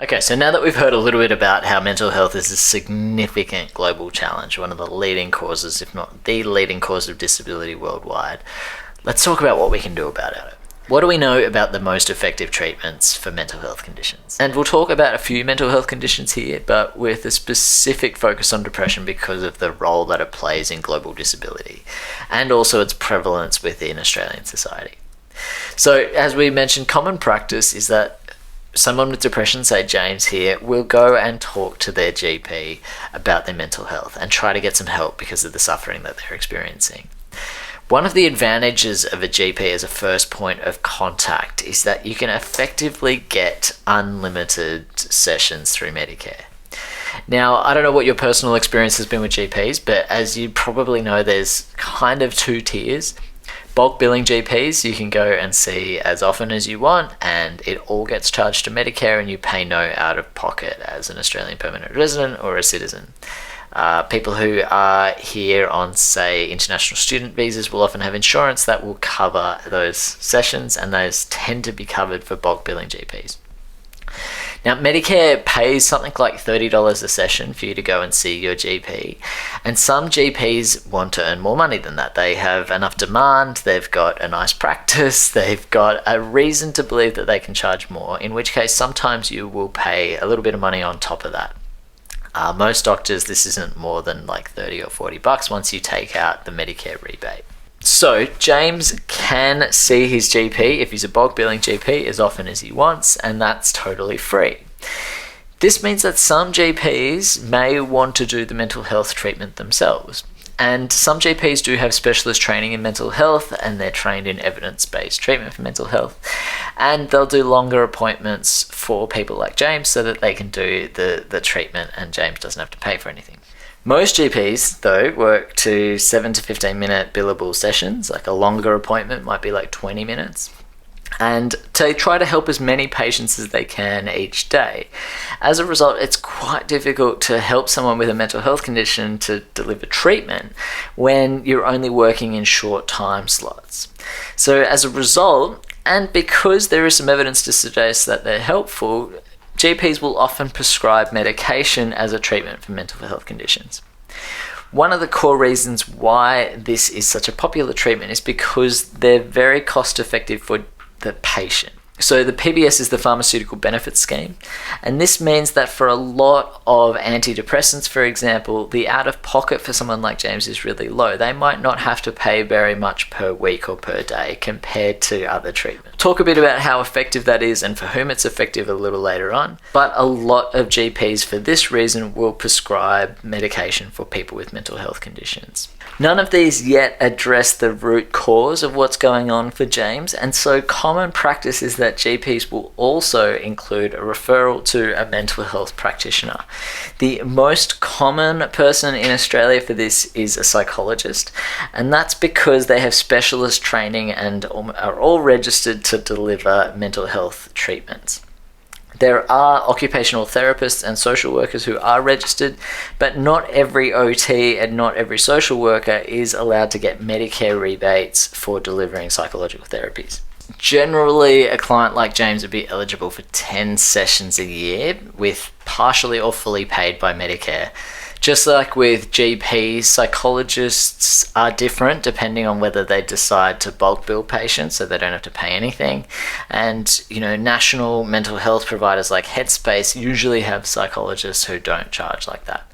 Okay, so now that we've heard a little bit about how mental health is a significant global challenge, one of the leading causes, if not the leading cause of disability worldwide, let's talk about what we can do about it. What do we know about the most effective treatments for mental health conditions? And we'll talk about a few mental health conditions here, but with a specific focus on depression because of the role that it plays in global disability and also its prevalence within Australian society. So, as we mentioned, common practice is that someone with depression, say James here, will go and talk to their GP about their mental health and try to get some help because of the suffering that they're experiencing. One of the advantages of a GP as a first point of contact is that you can effectively get unlimited sessions through Medicare. Now, I don't know what your personal experience has been with GPs, but as you probably know, there's kind of two tiers. Bulk billing GPs, you can go and see as often as you want, and it all gets charged to Medicare and you pay no out of pocket as an Australian permanent resident or a citizen. People who are here on, say, international student visas will often have insurance that will cover those sessions, and those tend to be covered for bulk billing GPs. Now, Medicare pays something like $30 a session for you to go and see your GP, and some GPs want to earn more money than that. They have enough demand, they've got a nice practice, they've got a reason to believe that they can charge more, in which case sometimes you will pay a little bit of money on top of that. Most doctors, this isn't more than like 30 or 40 bucks once you take out the Medicare rebate. So James can see his GP, if he's a bulk billing GP, as often as he wants, and that's totally free. This means that some GPs may want to do the mental health treatment themselves. And some GPs do have specialist training in mental health, and they're trained in evidence-based treatment for mental health. And they'll do longer appointments for people like James so that they can do the treatment and James doesn't have to pay for anything. Most GPs, though, work to 7 to 15 minute billable sessions, like a longer appointment might be like 20 minutes, and to try to help as many patients as they can each day. As a result, it's quite difficult to help someone with a mental health condition to deliver treatment when you're only working in short time slots. So as a result, and because there is some evidence to suggest that they're helpful, GPs will often prescribe medication as a treatment for mental health conditions. One of the core reasons why this is such a popular treatment is because they're very cost effective for the patient. So the PBS is the Pharmaceutical Benefits Scheme, and this means that for a lot of antidepressants, for example, the out-of-pocket for someone like James is really low. They might not have to pay very much per week or per day compared to other treatments. Talk a bit about how effective that is and for whom it's effective a little later on, but a lot of GPs for this reason will prescribe medication for people with mental health conditions. None of these yet address the root cause of what's going on for James, and so common practice is that GPs will also include a referral to a mental health practitioner. The most common person in Australia for this is a psychologist, and that's because they have specialist training and are all registered to deliver mental health treatments. There are occupational therapists and social workers who are registered, but not every OT and not every social worker is allowed to get Medicare rebates for delivering psychological therapies. Generally, a client like James would be eligible for 10 sessions a year, with partially or fully paid by Medicare. Just like with GPs, psychologists are different depending on whether they decide to bulk bill patients so they don't have to pay anything. And, national mental health providers like Headspace usually have psychologists who don't charge like that.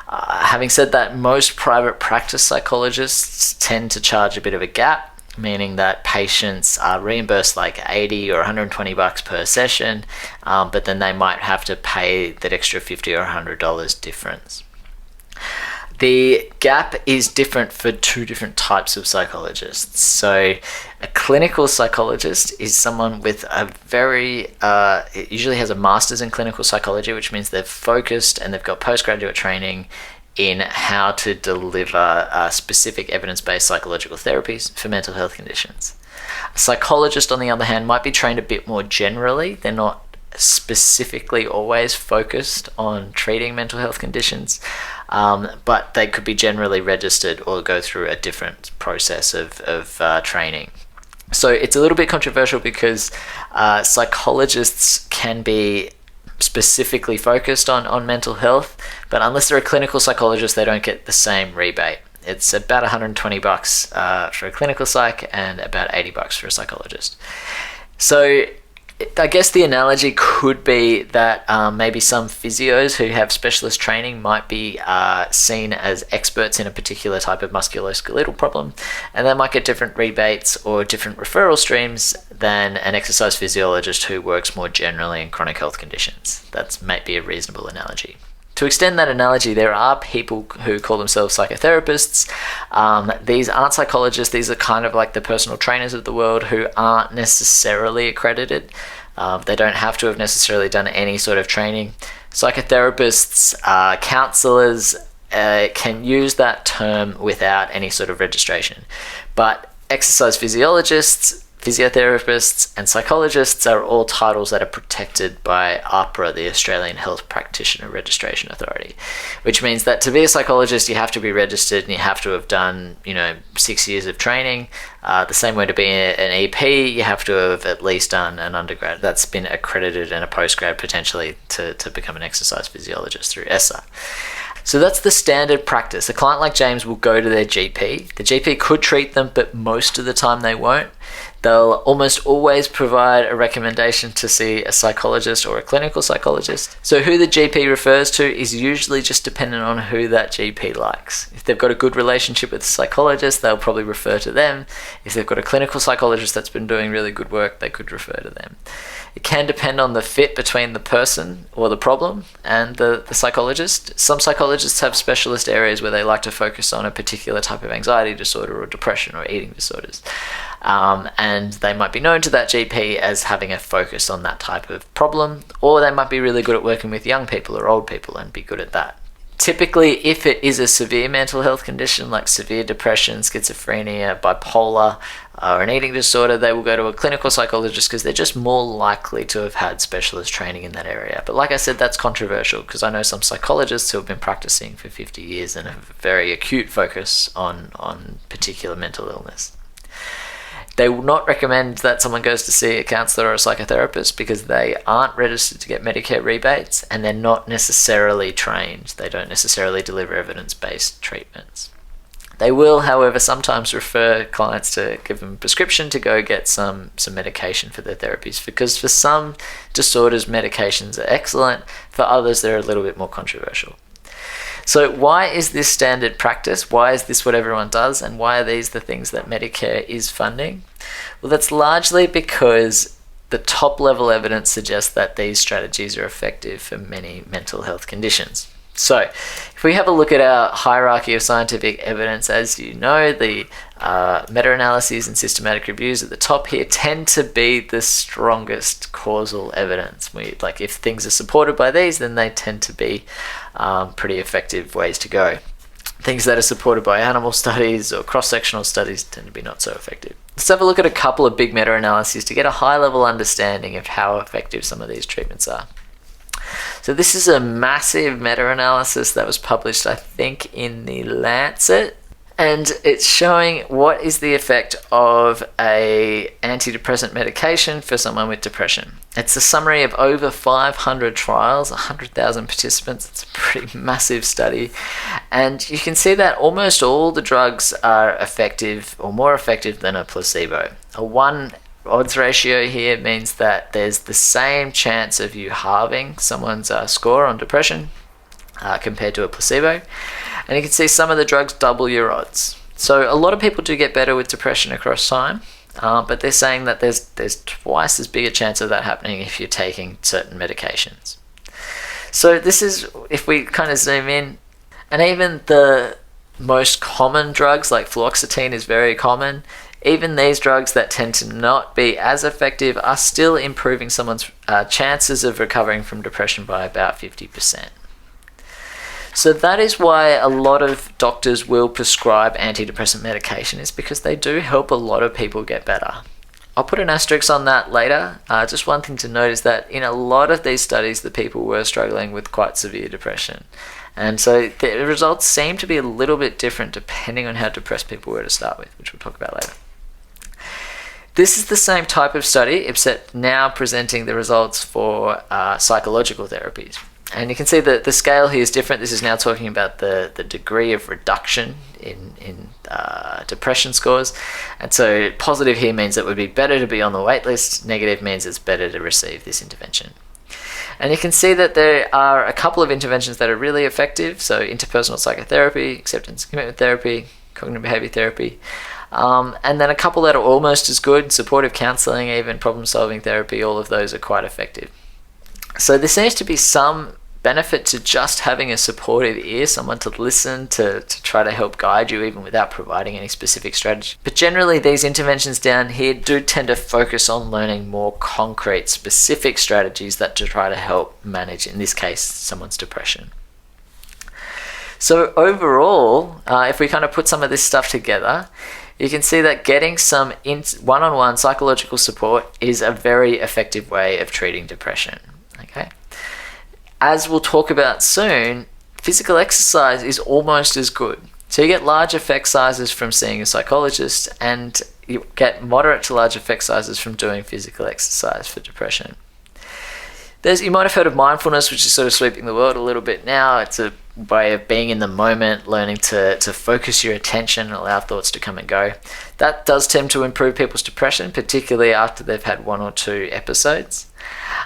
Having said that, most private practice psychologists tend to charge a bit of a gap, meaning that patients are reimbursed like 80 or 120 bucks per session, but then they might have to pay that extra $50 or $100 difference. The gap is different for two different types of psychologists. So a clinical psychologist is someone with it usually has a master's in clinical psychology, which means they're focused and they've got postgraduate training in how to deliver specific evidence-based psychological therapies for mental health conditions. A psychologist, on the other hand, might be trained a bit more generally. They're not specifically always focused on treating mental health conditions, but they could be generally registered or go through a different process of training. So it's a little bit controversial because psychologists can be specifically focused on mental health, but unless they're a clinical psychologist, they don't get the same rebate. It's about $120 for a clinical psych and about $80 for a psychologist. So I guess the analogy could be that maybe some physios who have specialist training might be seen as experts in a particular type of musculoskeletal problem, and they might get different rebates or different referral streams than an exercise physiologist who works more generally in chronic health conditions. That might be a reasonable analogy. To extend that analogy, there are people who call themselves psychotherapists. These aren't psychologists. These are kind of like the personal trainers of the world who aren't necessarily accredited. They don't have to have necessarily done any sort of training. Psychotherapists, counselors can use that term without any sort of registration. But exercise physiologists, physiotherapists and psychologists are all titles that are protected by AHPRA, the Australian Health Practitioner Registration Authority, which means that to be a psychologist, you have to be registered and you have to have done, 6 years of training. The same way to be an EP, you have to have at least done an undergrad that's been accredited and a postgrad potentially to become an exercise physiologist through ESSA. So that's the standard practice. A client like James will go to their GP. The GP could treat them, but most of the time they won't. They'll almost always provide a recommendation to see a psychologist or a clinical psychologist. So who the GP refers to is usually just dependent on who that GP likes. If they've got a good relationship with a psychologist, they'll probably refer to them. If they've got a clinical psychologist that's been doing really good work, they could refer to them. It can depend on the fit between the person or the problem and the psychologist. Some psychologists have specialist areas where they like to focus on a particular type of anxiety disorder or depression or eating disorders. And they might be known to that GP as having a focus on that type of problem, or they might be really good at working with young people or old people and be good at that. Typically, if it is a severe mental health condition like severe depression, schizophrenia, bipolar, or an eating disorder, they will go to a clinical psychologist because they're just more likely to have had specialist training in that area. But like I said, that's controversial because I know some psychologists who have been practicing for 50 years and have a very acute focus on particular mental illness. They will not recommend that someone goes to see a counsellor or a psychotherapist because they aren't registered to get Medicare rebates and they're not necessarily trained. They don't necessarily deliver evidence-based treatments. They will, however, sometimes refer clients to give them a prescription to go get some medication for their therapies because for some disorders, medications are excellent. For others, they're a little bit more controversial. So why is this standard practice? Why is this what everyone does? And why are these the things that Medicare is funding? Well, that's largely because the top level evidence suggests that these strategies are effective for many mental health conditions. So if we have a look at our hierarchy of scientific evidence, as you know, the meta-analyses and systematic reviews at the top here tend to be the strongest causal evidence. If things are supported by these, then they tend to be pretty effective ways to go. Things that are supported by animal studies or cross-sectional studies tend to be not so effective. Let's have a look at a couple of big meta-analyses to get a high-level understanding of how effective some of these treatments are. So this is a massive meta-analysis that was published, I think, in the Lancet, and it's showing what is the effect of a antidepressant medication for someone with depression. It's a summary of over 500 trials, 100,000 participants. It's a pretty massive study, and you can see that almost all the drugs are effective or more effective than a placebo. A 1 odds ratio here means that there's the same chance of you halving someone's score on depression compared to a placebo. And you can see some of the drugs double your odds. So a lot of people do get better with depression across time, but they're saying that there's twice as big a chance of that happening if you're taking certain medications. So this is, if we kind of zoom in, and even the most common drugs like fluoxetine is very common. Even these drugs that tend to not be as effective are still improving someone's chances of recovering from depression by about 50%. So that is why a lot of doctors will prescribe antidepressant medication, is because they do help a lot of people get better. I'll put an asterisk on that later. Just one thing to note is that in a lot of these studies, the people were struggling with quite severe depression. And so the results seem to be a little bit different depending on how depressed people were to start with, which we'll talk about later. This is the same type of study, except now presenting the results for psychological therapies. And you can see that the scale here is different. This is now talking about the degree of reduction in depression scores. And so positive here means it would be better to be on the wait list. Negative means it's better to receive this intervention. And you can see that there are a couple of interventions that are really effective. So interpersonal psychotherapy, acceptance and commitment therapy, cognitive behavior therapy. And then a couple that are almost as good, supportive counseling, even problem-solving therapy, all of those are quite effective. So there seems to be some benefit to just having a supportive ear, someone to listen to try to help guide you even without providing any specific strategy. But generally these interventions down here do tend to focus on learning more concrete, specific strategies that to try to help manage, in this case, someone's depression. So overall, if we kind of put some of this stuff together, you can see that getting some one-on-one psychological support is a very effective way of treating depression. Okay. As we'll talk about soon, physical exercise is almost as good. So you get large effect sizes from seeing a psychologist, and you get moderate to large effect sizes from doing physical exercise for depression. You might have heard of mindfulness, which is sort of sweeping the world a little bit now. It's a way of being in the moment, learning to focus your attention and allow thoughts to come and go. That does tend to improve people's depression, particularly after they've had one or two episodes.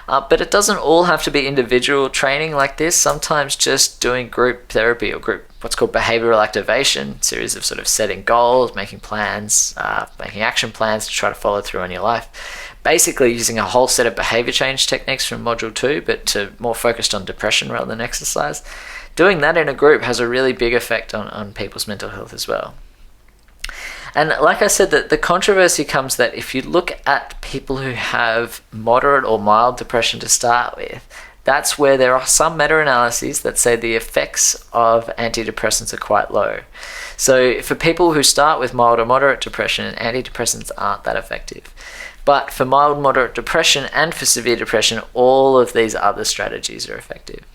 But it doesn't all have to be individual training like this. Sometimes just doing group therapy or what's called behavioral activation, series of sort of setting goals, making plans, making action plans to try to follow through on your life. Basically using a whole set of behavior change techniques from Module 2, but more focused on depression rather than exercise. Doing that in a group has a really big effect on people's mental health as well. And like I said, the controversy comes that if you look at people who have moderate or mild depression to start with, that's where there are some meta-analyses that say the effects of antidepressants are quite low. So for people who start with mild or moderate depression, antidepressants aren't that effective. But for mild, moderate depression and for severe depression, all of these other strategies are effective.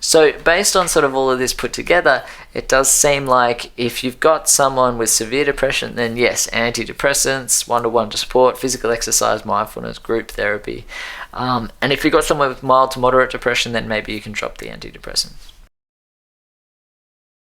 So based on sort of all of this put together, it does seem like if you've got someone with severe depression, then yes, antidepressants, one-to-one support, physical exercise, mindfulness, group therapy. And if you've got someone with mild to moderate depression, then maybe you can drop the antidepressants.